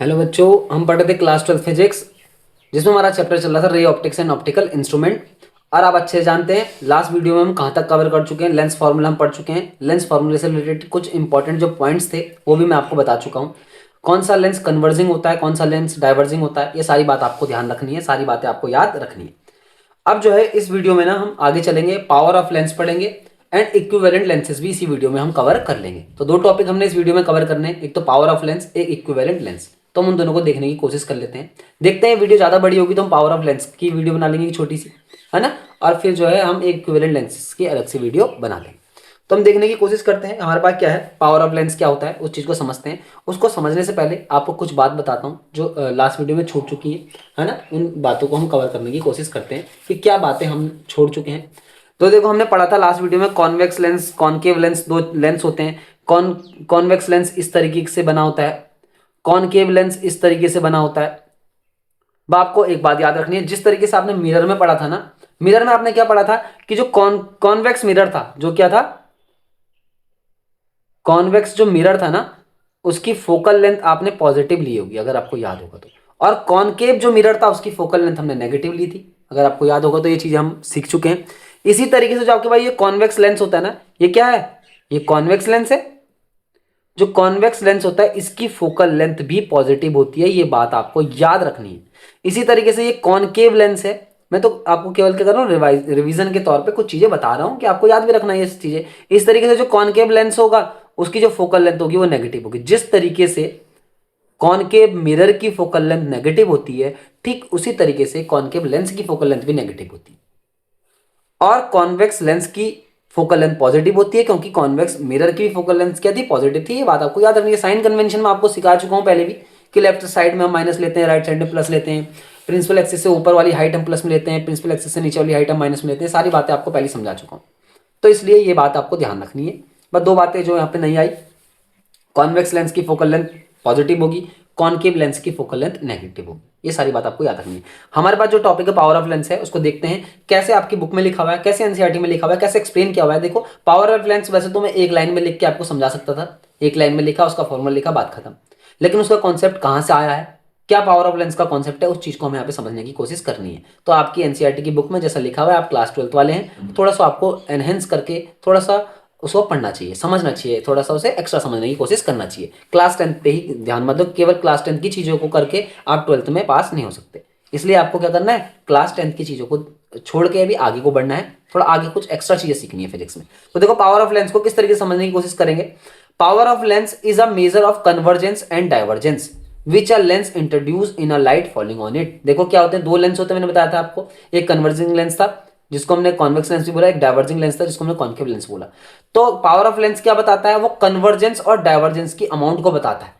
Hello बच्चों, हम पढ़ रहे थे क्लास 12 फिजिक्स, जिसमें हमारा चैप्टर चल रहा था ray optics and optical instrument. और आप अच्छे से जानते हैं लास्ट वीडियो में हम कहाँ तक कवर कर चुके हैं। लेंस फार्मूला हम पढ़ चुके हैं। लेंस फार्मूले से रिलेटेड कुछ इंपॉर्टेंट जो पॉइंट्स थे वो भी मैं आपको बता चुका हूँ। कौन सा लेंस कन्वर्जिंग होता है, कौन सा लेंस डाइवर्जिंग होता है, ये सारी बात आपको ध्यान रखनी है, सारी बातें आपको याद रखनी है। अब जो है इस वीडियो में ना हम आगे चलेंगे, पावर ऑफ लेंस पढ़ेंगे एंड इक्विवेलेंट लेंसेज भी इसी वीडियो में हम कवर कर लेंगे। तो दो टॉपिक हमने इस वीडियो में कवर करने हैं, एक तो पावर ऑफ लेंस, एक इक्विवेलेंट लेंस। तो हम उन दोनों को देखने की कोशिश कर लेते हैं। देखते हैं वीडियो ज़्यादा बड़ी होगी तो हम पावर ऑफ लेंस की वीडियो बना लेंगे, छोटी सी, है ना। और फिर जो है हम इक्विवेलेंट लेंसेज की अलग से वीडियो बना लेंगे। तो हम देखने की कोशिश करते हैं हमारे पास क्या है, पावर ऑफ लेंस क्या होता है, उस चीज़ को समझते हैं। उसको समझने से पहले आपको कुछ बात बताता हूँ जो लास्ट वीडियो में छूट चुकी है ना। उन बातों को हम कवर करने की कोशिश करते हैं कि क्या बातें हम छोड़ चुके हैं। तो देखो, हमने पढ़ा था लास्ट वीडियो में कॉन्वेक्स लेंस, कॉनकेव लेंस, दो लेंस होते हैं। कॉन्वेक्स लेंस इस तरीके से बना होता है, कॉनकेव लेंस इस तरीके से बना होता है। अब आपको एक बात याद रखनी है, जिस तरीके से आपने मिरर में पढ़ा था ना, मिरर में आपने क्या पढ़ा था कि जो कॉन्वेक्स मिरर था, जो क्या था, कॉन्वेक्स जो मिरर था ना, उसकी फोकल लेंथ आपने पॉजिटिव ली होगी अगर आपको याद होगा तो। और कॉनकेव जो मिरर था उसकी फोकल लेंथ हमने नेगेटिव ली थी, अगर आपको याद होगा तो। ये चीज़ हम सीख चुके हैं। इसी तरीके से जो आपके भाई ये कॉन्वेक्स लेंस होता है ना, ये क्या है, ये कॉन्वेक्स लेंस है। जो कॉन्वेक्स लेंस होता है इसकी फोकल लेंथ भी पॉजिटिव होती है, ये बात आपको याद रखनी है। इसी तरीके से ये कॉनकेव लेंस है। मैं तो आपको केवल क्या कर रहा हूँ, रिवीजन के तौर पे कुछ चीजें बता रहा हूँ कि आपको याद भी रखना है ये चीजें। इस तरीके से जो कॉनकेव लेंस होगा उसकी जो फोकल लेंथ होगी वो नेगेटिव होगी। जिस तरीके से कॉनकेव मिरर की फोकल लेंथ नेगेटिव होती है, ठीक उसी तरीके से कॉनकेव लेंस की फोकल लेंथ भी नेगेटिव होती है। और कॉन्वेक्स लेंस की फोकल लेंथ पॉजिटिव होती है, क्योंकि कॉन्वेक्स मिरर की फोकल लेंथ क्या थी, पॉजिटिव थी। ये बात आपको याद रखनी है। साइन कन्वेंशन में आपको सिखा चुका हूं पहले भी कि लेफ्ट साइड में हम माइनस लेते हैं, राइट साइड में प्लस लेते हैं। प्रिंसिपल एक्सिस से ऊपर वाली हाइट हम प्लस में लेते हैं, प्रिंसिपल एक्सिस से नीचे वाली हाइट हम माइनस में लेते हैं। सारी बातें आपको पहले समझा चुका हूँ, तो इसलिए ये बात आपको ध्यान रखनी है। बस दो बातें जो यहाँ पे नहीं आई, कॉन्वेक्स लेंस की फोकल लेंथ पॉजिटिव होगी, कॉनकेव लेंस की फोकल लेंथ नेगेटिव होगी। ये सारी बात आपको याद रखनी है। हमारे पास जो टॉपिक है पावर ऑफ लेंस है, उसको देखते हैं कैसे आपकी बुक में लिखा हुआ है, कैसे एनसीईआरटी में लिखा हुआ है, कैसे एक्सप्लेन किया हुआ है। देखो, पावर ऑफ लेंस वैसे तो मैं एक लाइन में लिख के आपको समझा सकता था, एक लाइन में लिखा, उसका फॉर्मूला लिखा, बात खत्म। लेकिन उसका कॉन्सेप्ट कहाँ से आया है, क्या पावर ऑफ लेंस का कॉन्सेप्ट है, उस चीज को हमें यहाँ पे समझने की कोशिश करनी है। तो आपकी एनसीईआरटी की बुक में जैसा लिखा हुआ है, आप क्लास 12 वाले हैं, थोड़ा सा आपको एनहेंस करके थोड़ा सा उसको पढ़ना चाहिए, समझना चाहिए, थोड़ा सा उसे एक्स्ट्रा समझने की कोशिश करना चाहिए। क्लास 10 पे ही ध्यान मत दो, केवल क्लास 10 की चीज़ों को करके आप 12th में पास नहीं हो सकते। इसलिए आपको क्या करना है, क्लास 10 की चीज़ों को छोड़ के अभी आगे को बढ़ना है, थोड़ा आगे कुछ एक्स्ट्रा चीज़ें सीखनी है फिजिक्स में। तो देखो, पावर ऑफ लेंस को किस तरीके से समझने की कोशिश करेंगे। Power of lens is a measure of convergence and divergence which are lens introduce in a light falling on it. देखो क्या होते हैं, दो लेंस होते हैं, मैंने बताया था आपको। एक कन्वर्जिंग लेंस था जिसको हमने कॉन्वेक्स लेंस भी बोला, एक डाइवर्जिंग लेंस था जिसको हमने कॉन्केव लेंस बोला। तो पावर ऑफ लेंस क्या बताता है, वो कन्वर्जेंस और डाइवर्जेंस की अमाउंट को बताता है।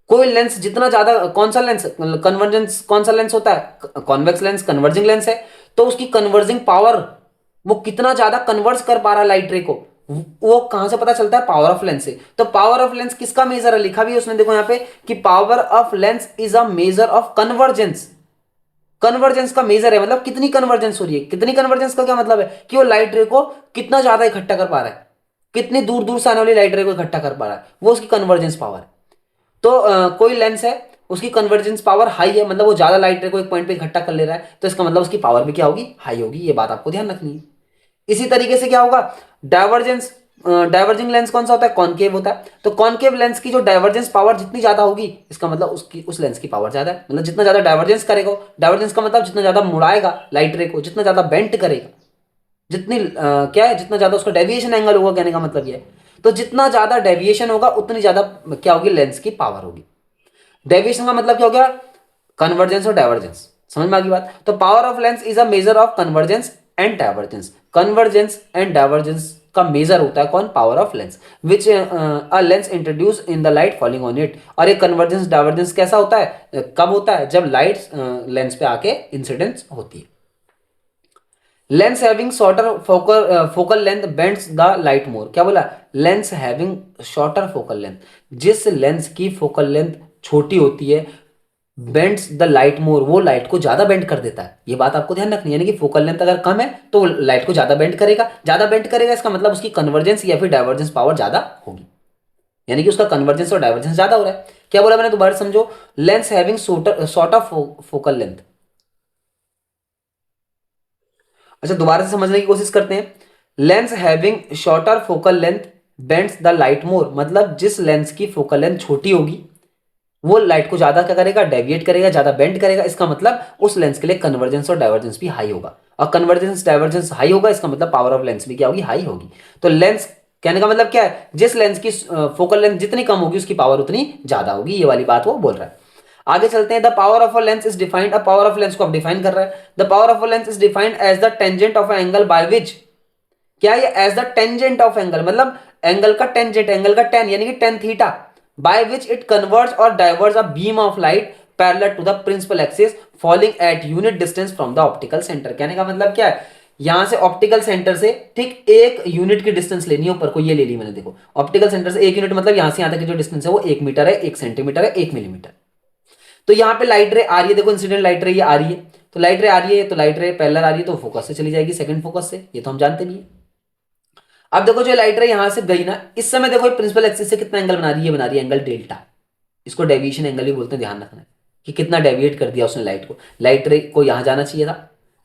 कोई लेंस जितना ज्यादा, कौन सा लेंस कन्वर्जेंस, कौन सा लेंस होता है, कॉन्वेक्स लेंस कन्वर्जिंग लेंस है, तो उसकी कन्वर्जिंग पावर, वो कितना ज्यादा कन्वर्स कर पा रहा है लाइट रे को, वो कहां से पता चलता है, पावर ऑफ लेंस से। तो पावर ऑफ लेंस किसका मेजर है, लिखा भी है उसने, देखो यहां पे कि power of lens is a measure of convergence. Convergence का मेजर है, मतलब कितनी कन्वर्जेंस हो रही है। कितनी कन्वर्जेंस का क्या मतलब है कि वो लाइट रे को कितना ज्यादा इकट्ठा कर पा रहा है, कितनी दूर दूर से आने वाली लाइट रे को इकट्ठा कर पा रहा है, वो उसकी कन्वर्जेंस पावर है। तो कोई लेंस है, उसकी कन्वर्जेंस पावर हाई है, मतलब वो ज्यादा लाइट रे को एक पॉइंट पे इकट्ठा कर ले रहा है, तो इसका मतलब उसकी पावर भी क्या होगी, हाई होगी। ये बात आपको ध्यान रखनी है। इसी तरीके से क्या होगा, डाइवर्जेंस, डाइवर्जिंग लेंस कौन सा होता है, कॉनकेव होता है। तो कॉनकेव लेंस की जो डाइवर्जेंस पावर जितनी ज्यादा होगी, इसका मतलब उसकी उस लेंस की पावर ज्यादा है। मतलब जितना ज्यादा डाइवर्जेंस करेगा, डाइवर्जेंस का मतलब जितना ज्यादा मुड़ाएगा लाइट रे को, जितना ज्यादा बेंट करेगा, जितनी क्या है, जितना ज्यादा उसका डेविएशन एंगल होगा, कहने का मतलब ये है। तो जितना ज्यादा डेविएशन होगा उतनी ज्यादा क्या होगी, लेंस की पावर होगी। डेविएशन का मतलब क्या हो गया, कन्वर्जेंस और डाइवर्जेंस। समझ में आ गई बात। तो power of lens is a measure of convergence and divergence. Convergence and divergence का मेजर होता है कौन, power of lens, which a lens introduce in the light falling on it. और ये कन्वर्जेंस डाइवर्जेंस कैसा होता है, कब होता है, जब लाइट लेंस पे आके इंसिडेंस होती है। Lens having shorter focal length bends the light more. क्या बोला, lens having shorter focal length, जिस लेंस की फोकल लेंथ छोटी होती है, बेंड्स द लाइट मोर, वो लाइट को ज्यादा बेंड कर देता है। ये बात आपको ध्यान रखनी है, यानी कि फोकल लेंथ अगर कम है तो लाइट को ज्यादा बेंड करेगा, ज्यादा बेंड करेगा, इसका मतलब उसकी कन्वर्जेंस या फिर डाइवर्जेंस पावर ज्यादा होगी। यानी कि उसका कन्वर्जेंस और डाइवर्जेंस ज्यादा हो रहा है। क्या बोला मैंने, दोबारा समझो। Lens having shorter focal length. अच्छा, दोबारा से समझने की कोशिश करते हैं। Lens having shorter focal length bends the light more, मतलब जिस लेंस की फोकल लेंथ छोटी होगी वो लाइट को ज्यादा क्या करेगा, डेविएट करेगा, ज्यादा बेंड करेगा। इसका मतलब उस लेंस के लिए कन्वर्जेंस और डाइवर्जेंस भी हाई होगा, और कन्वर्जेंस डाइवर्जेंस हाई होगा, इसका मतलब पावर ऑफ लेंस भी क्या होगी, हाई होगी। तो लेंस कहने का मतलब क्या है, जिस लेंस की फोकल लेंथ जितनी कम होगी उसकी पावर उतनी ज्यादा होगी, ये वाली बात वो बोल रहा है। आगे चलते हैं। The power of a lens is defined, अब पावर ऑफ लेंस को अब डिफाइन कर रहा है। The power of a lens is defined as the tangent of angle by which, क्या ये as the tangent of angle, मतलब एंगल का टेंजेंट, एंगल का टेन यानी कि tan theta, by which it converts और diverts a beam of light parallel to the principal axis falling at unit distance from the optical centre. कहने का मतलब क्या है, यहां से ऑप्टिकल सेंटर से ठीक एक यूनिट की डिस्टेंस लेनी है ऊपर को, ये ले ली मैंने, देखो ऑप्टिकल सेंटर से एक यूनिट मतलब यहां से यहां तक की जो डिस्टेंस है वो 1 मीटर है, 1 सेंटीमीटर है, 1 मिलीमीटर। तो यहाँ पे लाइट रे आ रही है, देखो इंसिडेंट लाइट रे ये आ रही है, तो लाइट रे आ रही है, तो लाइट रे पैरेलल आ रही है, तो फोकस से चली जाएगी, सेकंड फोकस से, ये तो हम जानते नहीं है। अब देखो जो लाइट रे यहां से गई ना, इस समय देखो प्रिंसिपल एक्सिस से कितना एंगल बना रही है, बना रही है एंगल डेल्टा। इसको डेविएशन एंगल भी बोलते हैं, ध्यान रखना है कि कितना डेविएट कर दिया उसने लाइट को। लाइट रे को यहां जाना चाहिए था,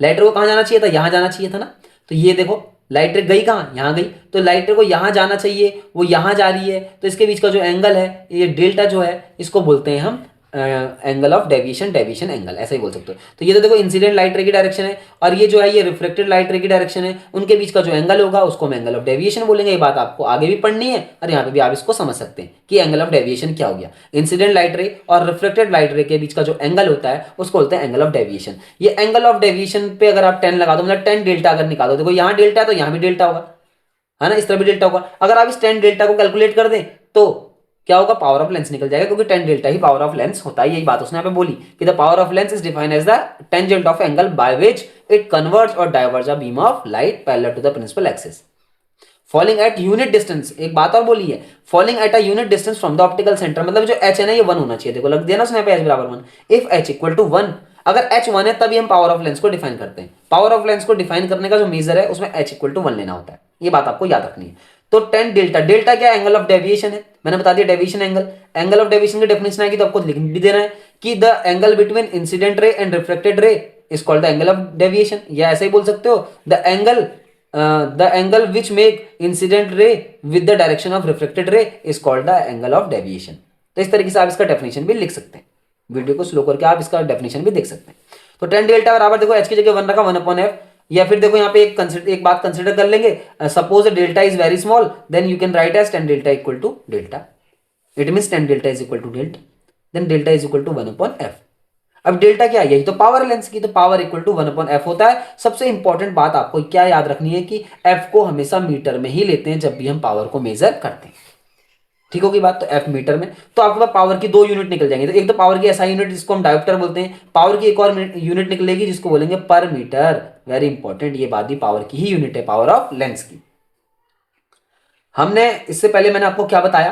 लाइट रे को कहां जाना चाहिए था, यहां जाना चाहिए था ना। तो ये देखो लाइट रे गई कहां, यहां गई, तो लाइट रे को यहां जाना चाहिए, वो यहां जा रही है, तो इसके बीच का जो एंगल है ये डेल्टा जो है, इसको बोलते हैं हम angle of deviation, deviation angle ऐसा ही बोल सकते हो। तो ये तो देखो इंसिडेंट लाइट रे की डायरेक्शन है, और ये जो है ये रिफ्लेक्टेड लाइट रे की डायरेक्शन है, उनके बीच का जो एंगल होगा उसको हम एंगल ऑफ डेविएशन बोलेंगे। ये बात आपको आगे भी पढ़नी है, और यहाँ पे भी आप इसको समझ सकते हैं कि एंगल ऑफ डेविएशन क्या हो गया। इंसिडेंट लाइट रे और रिफ्लेक्टेड लाइट रे के बीच का जो एंगल होता है उसको बोलते हैं एंगल ऑफ डेविएशन। ये एंगल ऑफ डेविएशन पे अगर आप 10 लगा दो, मतलब 10 डेल्टा अगर निकालो, देखो यहाँ डेल्टा है तो यहाँ भी डेल्टा होगा, है ना, इस तरह भी डेल्टा होगा। अगर आप इस 10 डेल्टा को कैलकुलेट कर दें तो क्या होगा, पावर ऑफ लेंस निकल जाएगा, क्योंकि 10 डेल्टा ही पावर ऑफ लेंस होता है। यही बात उसने यहाँ पे बोली कि the power of lens is defined as the tangent of angle by which it converts और diverts a beam of light parallel to the principal axis falling at unit distance. एक बात और बोली है, falling at a unit distance from the optical centre, मतलब जो H है ना ये 1 होना चाहिए। देखो लग दिया ना उसने पे एच बराबर 1, इफ एच इक्वल टू 1, अगर एच 1 है तभी हम पावर ऑफ लेंस को डिफाइन करते हैं। पावर ऑफ लेंस को डिफाइन करने का जो मेजर है उसमें एच इक्वल टू 1 लेना होता है, ये बात आपको याद रखनी है। तो 10 डेल्टा, डेल्टा क्या एंगल ऑफ डेविएशन है, मैंने बता दिया deviation angle. Angle of deviation की डेफिनेशन आएगी तो आपको लिख भी देना है कि the angle between incident ray and reflected ray is called the angle of deviation, या ऐसे ही बोल सकते हो the angle which make incident ray with the direction of reflected ray is called the angle of deviation. तो इस तरीके से आप इसका डेफिनेशन भी लिख सकते हैं, वीडियो को स्लो करके आप इसका डेफिनेशन भी देख सकते हैं। तो 10 डेल्टा बराबर देखो एच की जगह 1 रखा 1 अपॉन एफ, या फिर देखो यहाँ पे एक बात कंसिडर कर लेंगे, suppose delta is very small then you can write as 10 delta equal to delta, it means 10 delta is equal to delta, then delta is equal to 1 upon F. अब डेल्टा क्या है, यही तो पावर लेंस की, तो power equal to 1 upon F होता है। सबसे इंपॉर्टेंट बात आपको क्या याद रखनी है कि एफ को हमेशा मीटर में ही लेते हैं जब भी हम पावर को मेजर करते हैं, ठीक होगी बात। तो एफ मीटर में, तो आपके पास पावर की 2 यूनिट निकल जाएंगे। तो एक तो पावर की एसआई यूनिट जिसको हम डायोप्टर बोलते हैं, पावर की एक और यूनिट निकलेगी जिसको बोलेंगे पर मीटर। वेरी इंपॉर्टेंट, ये बात भी पावर की ही यूनिट है, पावर ऑफ लेंस की। हमने इससे पहले मैंने आपको क्या बताया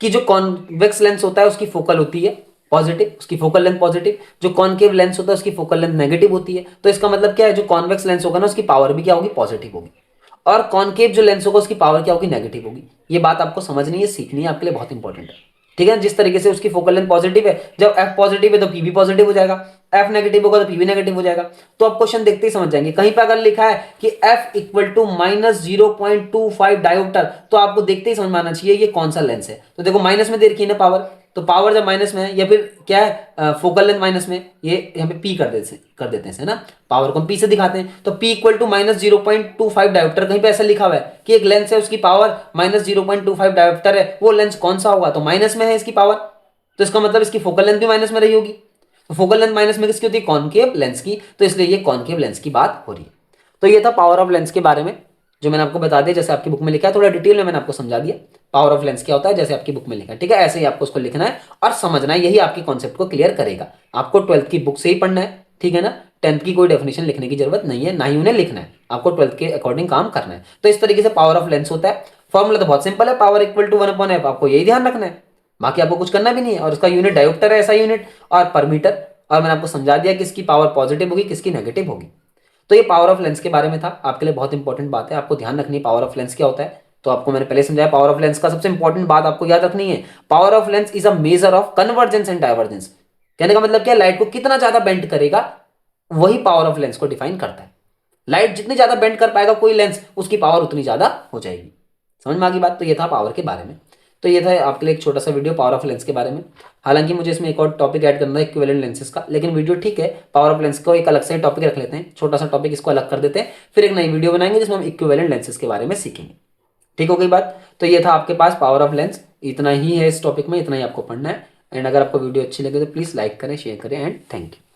कि जो कॉन्वेक्स लेंस होता है उसकी फोकल होती है पॉजिटिव, उसकी फोकल लेंथ पॉजिटिव, जो कॉनकेव लेंस होता है उसकी फोकल लेंथ नेगेटिव होती है। तो इसका मतलब क्या है, जो कॉन्वेक्स लेंस होगा ना उसकी पावर भी क्या होगी, पॉजिटिव होगी, और कॉनकेव जो लेंस होगा उसकी पावर क्या होगी, नेगेटिव होगी। ये बात आपको समझनी है, सीखनी है, आपके लिए बहुत इंपॉर्टेंट है, ठीक है। जिस तरीके से उसकी फोकल लेंथ पॉजिटिव है, जब एफ पॉजिटिव है तो पी भी पॉजिटिव हो जाएगा, एफ नेगेटिव होगा तो पी भी नेगेटिव हो जाएगा। तो आप क्वेश्चन देखते ही समझ जाएंगे, कहीं पर अगर लिखा है कि एफ इक्वल टू -0.25 डायोप्टर, तो आपको देखते ही समझ में आना चाहिए ये कौन सा लेंस है। तो देखो माइनस में दे रखी है ना पावर, तो पावर जब माइनस में है या फिर क्या है फोकल लेंथ माइनस में, ये यहाँ पे पी कर देते हैं ना, पावर को हम पी से दिखाते हैं। तो पी इक्वल टू -0.25 डायोप्टर, कहीं पे ऐसा लिखा हुआ है कि एक लेंस है उसकी पावर -0.25 डायोप्टर है, वो लेंस कौन सा होगा, तो माइनस में है इसकी पावर, तो इसका मतलब इसकी फोकल लेंथ भी माइनस में रही होगी। तो फोकल लेंथ माइनस में किसकी होती है, कॉनकेव लेंस की, तो इसलिए ये कॉनकेव लेंस की बात हो रही है। तो ये था पावर ऑफ लेंस के बारे में जो मैंने आपको बता दिया, जैसे आपकी बुक में लिखा है, थोड़ा डिटेल में मैंने आपको समझा दिया पावर ऑफ लेंस क्या होता है, जैसे आपकी बुक में लिखा है, ठीक है। ऐसे ही आपको उसको लिखना है और समझना है, यही आपकी कॉन्सेप्ट को क्लियर करेगा। आपको 12th की बुक से ही पढ़ना है, ठीक है ना, 10th की कोई डेफिनेशन लिखने की जरूरत नहीं है, ना ही उन्हें लिखना है, आपको 12th के अकॉर्डिंग काम करना है। तो इस तरीके से पावर ऑफ लेंस होता है। फॉर्मूला तो बहुत सिंपल है, power equal to 1 upon F, आपको यही ध्यान रखना है, बाकी आपको कुछ करना भी नहीं है। और उसका यूनिट डायोप्टर है, ऐसा यूनिट, और पर मीटर, और मैंने आपको समझा दिया कि इसकी पावर पॉजिटिव होगी, किसकी नेगेटिव होगी। तो ये पावर ऑफ लेंस के बारे में था, आपके लिए बहुत इंपॉर्टेंट बात है, आपको ध्यान रखनी है पावर ऑफ लेंस क्या होता है। तो आपको मैंने पहले समझाया पावर ऑफ लेंस का सबसे इंपॉर्टेंट बात आपको याद रखनी है, power of lens is a measure of convergence and divergence. कहने का मतलब क्या, लाइट को कितना ज्यादा बेंड करेगा वही पावर ऑफ लेंस को डिफाइन करता है। लाइट जितनी ज्यादा बेंड कर पाएगा कोई लेंस, उसकी पावर उतनी ज्यादा हो जाएगी। समझ में आ गई बात। तो ये था पावर के बारे में। तो ये था आपके लिए एक छोटा सा वीडियो पावर ऑफ लेंस के बारे में। हालांकि मुझे इसमें एक और टॉपिक ऐड करना है इक्विवेलेंट लेंसेज का, लेकिन वीडियो ठीक है, पावर ऑफ लेंस को एक अलग से टॉपिक रख लेते हैं, छोटा सा टॉपिक इसको अलग कर देते हैं, फिर एक नई वीडियो बनाएंगे जिसमें हम इक्विवेलेंट लेंसेज के बारे में सीखेंगे। ठीक हो गई बात। तो ये था आपके पास पावर ऑफ लेंस, इतना ही है इस टॉपिक में, इतना ही आपको पढ़ना है। एंड अगर आपको वीडियो अच्छी लगे तो प्लीज लाइक करें, शेयर करें एंड थैंक यू।